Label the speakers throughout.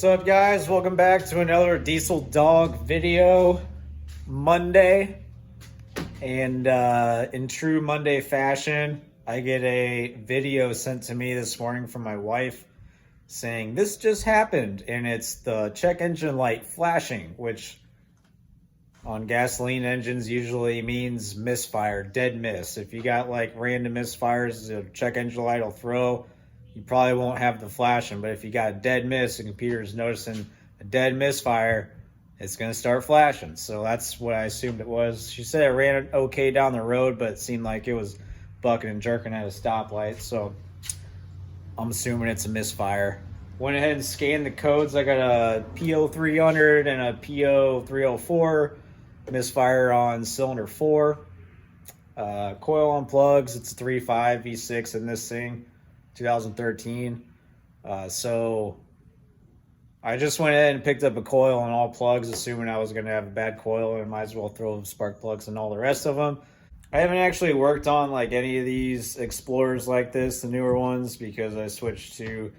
Speaker 1: What's up, guys? Welcome back to another Diesel Dog video. Monday, and in true Monday fashion, I get a video sent to me this morning from my wife saying this just happened, and it's the check engine light flashing, which on gasoline engines usually means misfire, dead miss. If you got like random misfires, the check engine light will throw. You probably won't have the flashing, but if you got a dead miss, the computer's noticing a dead misfire, it's going to start flashing. So that's what I assumed it was. She said it ran okay down the road, but it seemed like it was bucking and jerking at a stoplight. So I'm assuming it's a misfire. Went ahead and scanned the codes. I got a PO300 and a PO304 misfire on cylinder 4. Coil on plugs, it's a 3.5 V6 in this thing. 2013. So I just went ahead and picked up a coil on all plugs, assuming I was going to have a bad coil, and might as well throw spark plugs and all the rest of them. I haven't actually worked on like any of these Explorers like this, the newer ones, because I switched to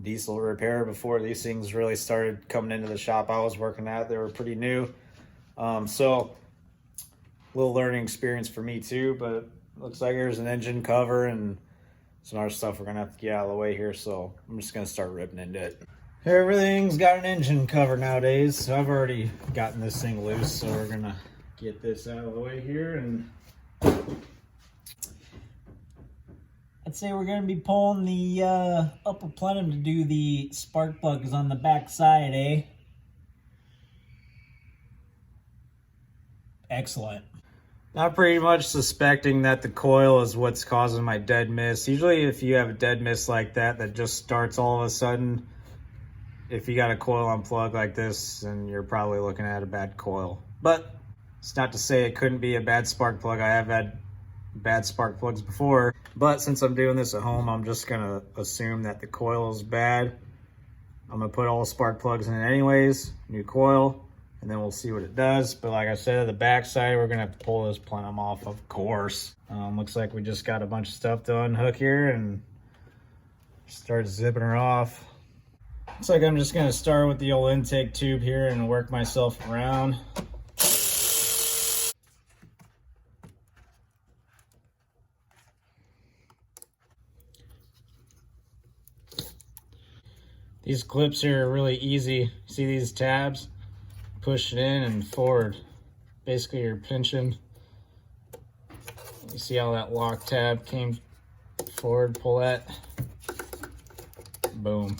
Speaker 1: diesel repair before these things really started coming into the shop I was working at. They were pretty new. So a little learning experience for me too, but looks like there's an engine cover and some other stuff we're gonna have to get out of the way here, so I'm just gonna start ripping into it. Everything's got an engine cover nowadays, so I've already gotten this thing loose, so we're gonna get this out of the way here, and I'd say we're gonna be pulling the upper plenum to do the spark plugs on the back side, eh? Excellent. I'm pretty much suspecting that the coil is what's causing my dead miss. Usually if you have a dead miss like that just starts all of a sudden, if you got a coil unplugged like this, then you're probably looking at a bad coil. But it's not to say it couldn't be a bad spark plug. I have had bad spark plugs before, but since I'm doing this at home, I'm just gonna assume that the coil is bad. I'm gonna put all the spark plugs in anyways, new coil, and then we'll see what it does. But like I said, the back side, we're gonna have to pull this plenum off, of course. Looks like we just got a bunch of stuff to unhook here and start zipping her off. Looks like I'm just gonna start with the old intake tube here and work myself around. These clips here are really easy. See these tabs? Push it in and forward. Basically you're pinching. You see how that lock tab came forward, pull that, boom.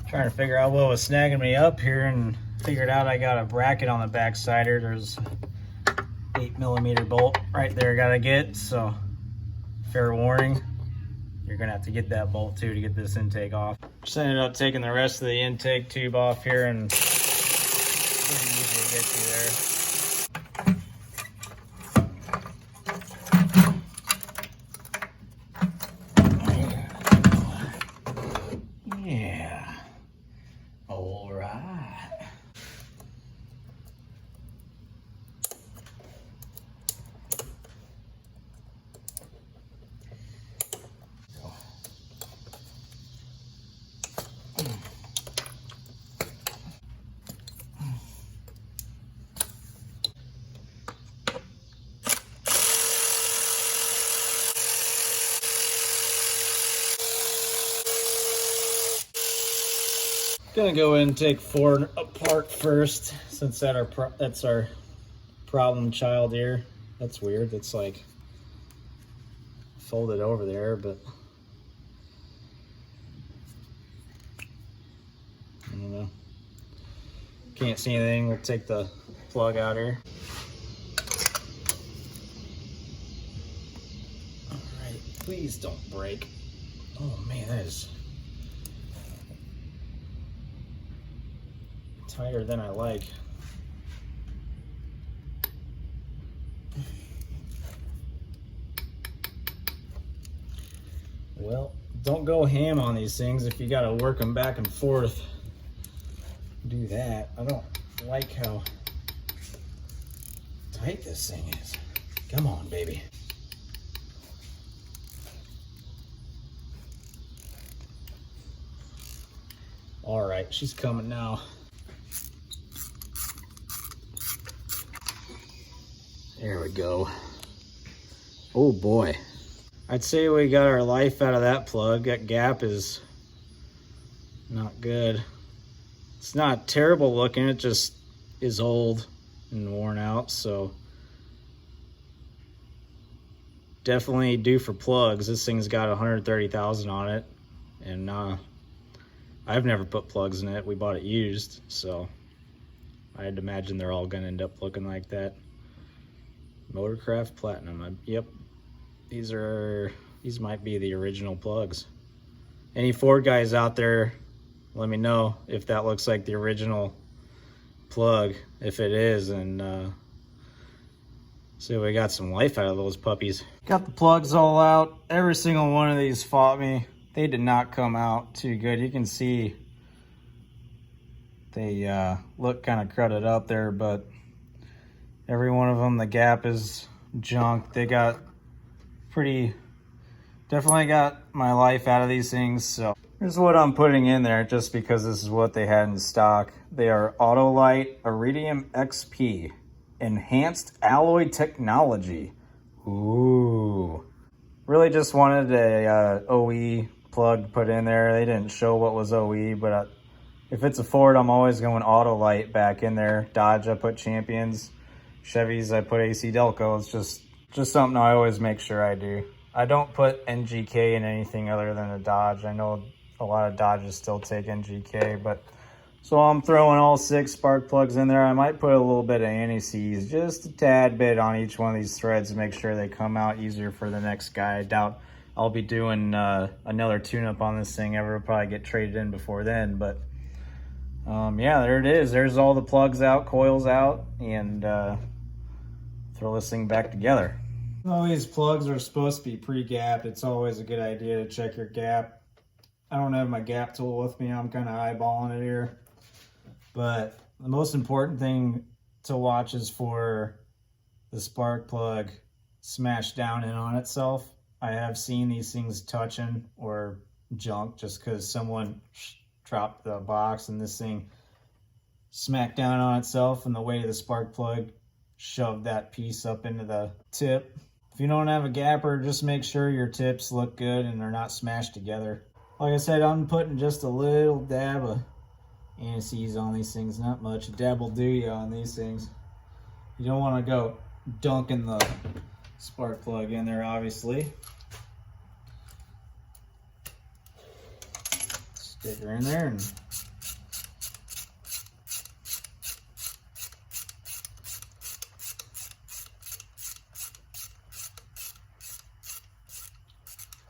Speaker 1: Trying to figure out what was snagging me up here, and figured out I got a bracket on the back side here. There's 8mm bolt right there I gotta get, so fair warning, you're gonna have to get that bolt too to get this intake off. Just ended up taking the rest of the intake tube off here, and pretty easy to get through there. Gonna go in and take Ford apart first, since that's our problem child here. That's weird. It's like folded over there, but I don't know. Can't see anything. We'll take the plug out here. All right, please don't break. Oh man, that is tighter than I like. Well, don't go ham on these things if you gotta work them back and forth. Do that. I don't like how tight this thing is. Come on, baby. All right, she's coming now. There we go. Oh boy. I'd say we got our life out of that plug. That gap is not good. It's not terrible looking, it just is old and worn out, so definitely due for plugs. This thing's got 130,000 on it, and I've never put plugs in it. We bought it used, so I'd imagine they're all gonna end up looking like that. Motorcraft Platinum. Yep, these might be the original plugs. Any Ford guys out there, let me know if that looks like the original plug. If it is, and see if we got some life out of those puppies. Got the plugs all out. Every single one of these fought me. They did not come out too good. You can see they look kind of crudted up there, but every one of them, the gap is junk. They got definitely got my life out of these things. So here's what I'm putting in there just because this is what they had in stock. They are Autolite Iridium XP Enhanced Alloy Technology. Ooh. Really just wanted a OE plug put in there. They didn't show what was OE, but if it's a Ford, I'm always going Autolite back in there. Dodge, I put Champions. Chevys, I put AC Delco. It's just something I always make sure I do. I don't put NGK in anything other than a Dodge. I know a lot of Dodges still take NGK, but so I'm throwing all 6 spark plugs in there. I might put a little bit of anti-seize, just a tad bit on each one of these threads to make sure they come out easier for the next guy. I doubt I'll be doing another tune-up on this thing ever. It'll probably get traded in before then, but yeah, there it is. There's all the plugs out, coils out, and throw this thing back together. All these plugs are supposed to be pre-gapped. It's always a good idea to check your gap. I don't have my gap tool with me. I'm kind of eyeballing it here. But the most important thing to watch is for the spark plug smashed down in on itself. I have seen these things touching or junk just because someone dropped the box and this thing smacked down on itself, and the weight of the spark plug shoved that piece up into the tip. If you don't have a gapper, just make sure your tips look good and they're not smashed together. Like I said, I'm putting just a little dab of anti-seize on these things, not much. A dab will do you on these things. You don't want to go dunking the spark plug in there, obviously. Stick her in there and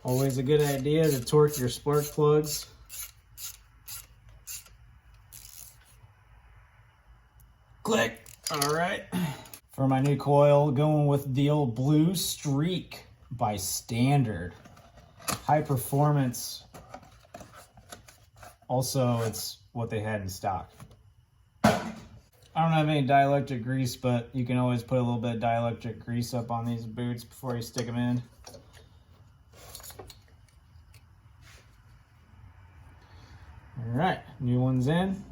Speaker 1: always a good idea to torque your spark plugs. Click. All right. For my new coil, going with the old Blue Streak by Standard. High performance. Also, it's what they had in stock. I don't have any dielectric grease, but you can always put a little bit of dielectric grease up on these boots before you stick them in. All right, new one's in.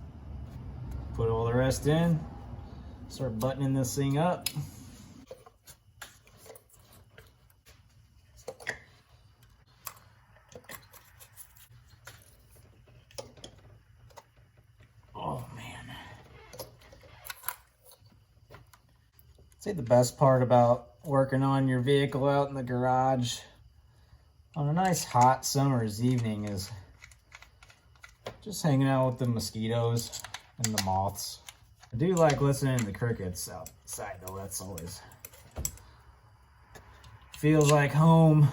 Speaker 1: Put all the rest in. Start buttoning this thing up. Oh man. I'd say the best part about working on your vehicle out in the garage on a nice hot summer's evening is just hanging out with the mosquitoes and the moths. I do like listening to the crickets outside though. That's always feels like home.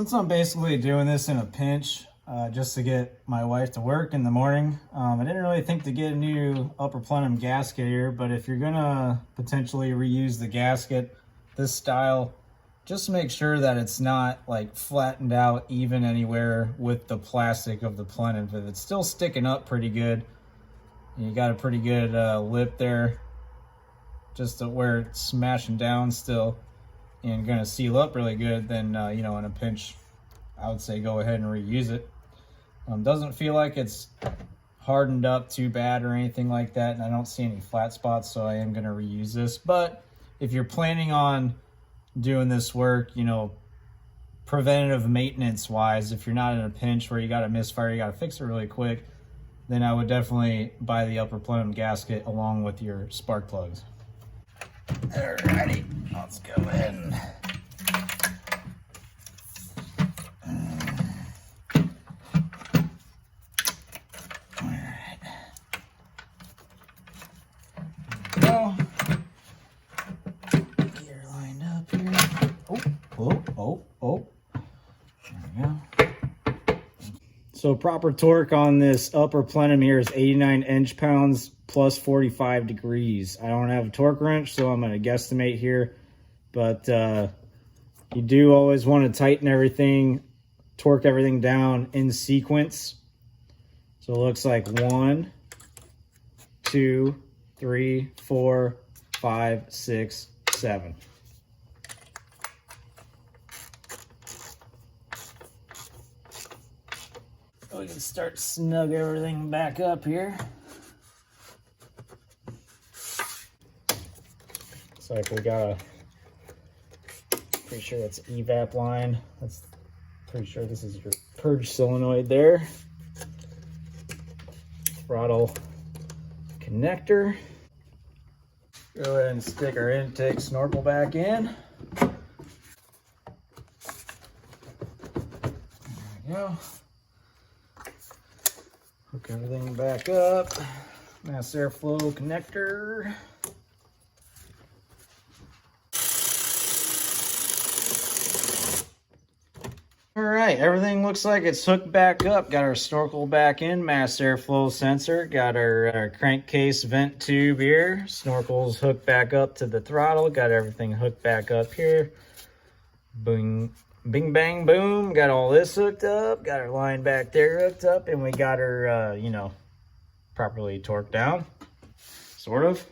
Speaker 1: Since I'm basically doing this in a pinch, just to get my wife to work in the morning, I didn't really think to get a new upper plenum gasket here, but if you're gonna potentially reuse the gasket, this style, just make sure that it's not like flattened out even anywhere with the plastic of the plenum. If it's still sticking up pretty good, and you got a pretty good lip there, just to where it's smashing down still and gonna seal up really good, then you know, in a pinch, I would say go ahead and reuse it. Doesn't feel like it's hardened up too bad or anything like that, and I don't see any flat spots, so I am gonna reuse this. But if you're planning on doing this work, you know, preventative maintenance wise, if you're not in a pinch where you got a misfire, you got to fix it really quick, then I would definitely buy the upper plenum gasket along with your spark plugs. Alrighty, let's go ahead and gear lined up here. Oh. There we go. So proper torque on this upper plenum here is 89 inch-pounds plus 45 degrees. I don't have a torque wrench, so I'm going to guesstimate here. But you do always want to tighten everything, torque everything down in sequence. So it looks like 1, 2, 3, 4, 5, 6, 7. We can start to snug everything back up here. Looks like we got a, pretty sure that's an evap line. That's pretty sure this is your purge solenoid there. Throttle connector. Go ahead and stick our intake snorkel back in. There we go. Hook everything back up. Mass airflow connector. All right, everything looks like it's hooked back up. Got our snorkel back in, mass airflow sensor. Got our crankcase vent tube here. Snorkel's hooked back up to the throttle. Got everything hooked back up here. Boom. Bing, bang, boom. Got all this hooked up. Got our line back there hooked up. And we got her, you know, properly torqued down. Sort of.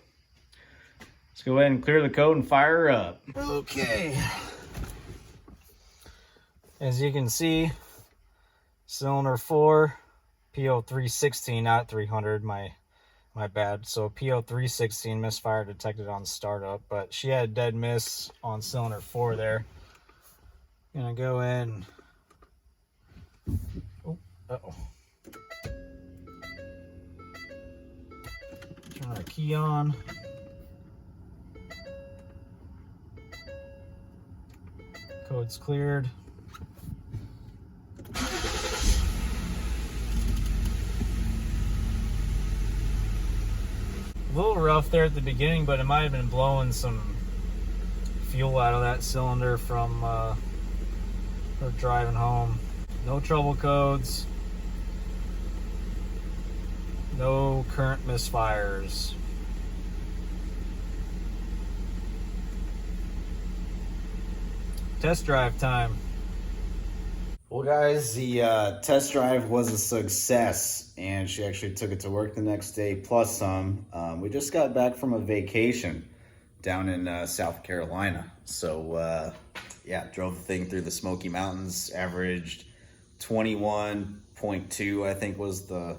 Speaker 1: Let's go ahead and clear the code and fire her up. Okay. As you can see, cylinder 4, PO 316, not 300, my bad. So PO 316 misfire detected on startup, but she had a dead miss on cylinder 4 there. Gonna go in. Turn our key on. Code's cleared. A little rough there at the beginning, but it might have been blowing some fuel out of that cylinder from her driving home. No trouble codes. No current misfires. Test drive time.
Speaker 2: Well, guys, the test drive was a success, and she actually took it to work the next day, plus some. We just got back from a vacation down in South Carolina. So, yeah, drove the thing through the Smoky Mountains, averaged 21.2, I think was the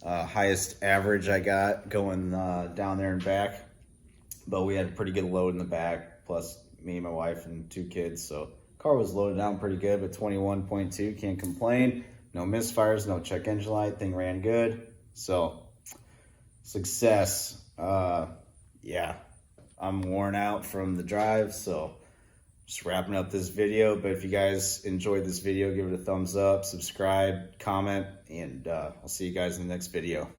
Speaker 2: highest average I got going down there and back. But we had a pretty good load in the back, plus me, my wife, and 2 kids, so car was loaded down pretty good, but 21.2, can't complain. No misfires, no check engine light, thing ran good. So, success. Yeah, I'm worn out from the drive, so just wrapping up this video. But if you guys enjoyed this video, give it a thumbs up, subscribe, comment, and I'll see you guys in the next video.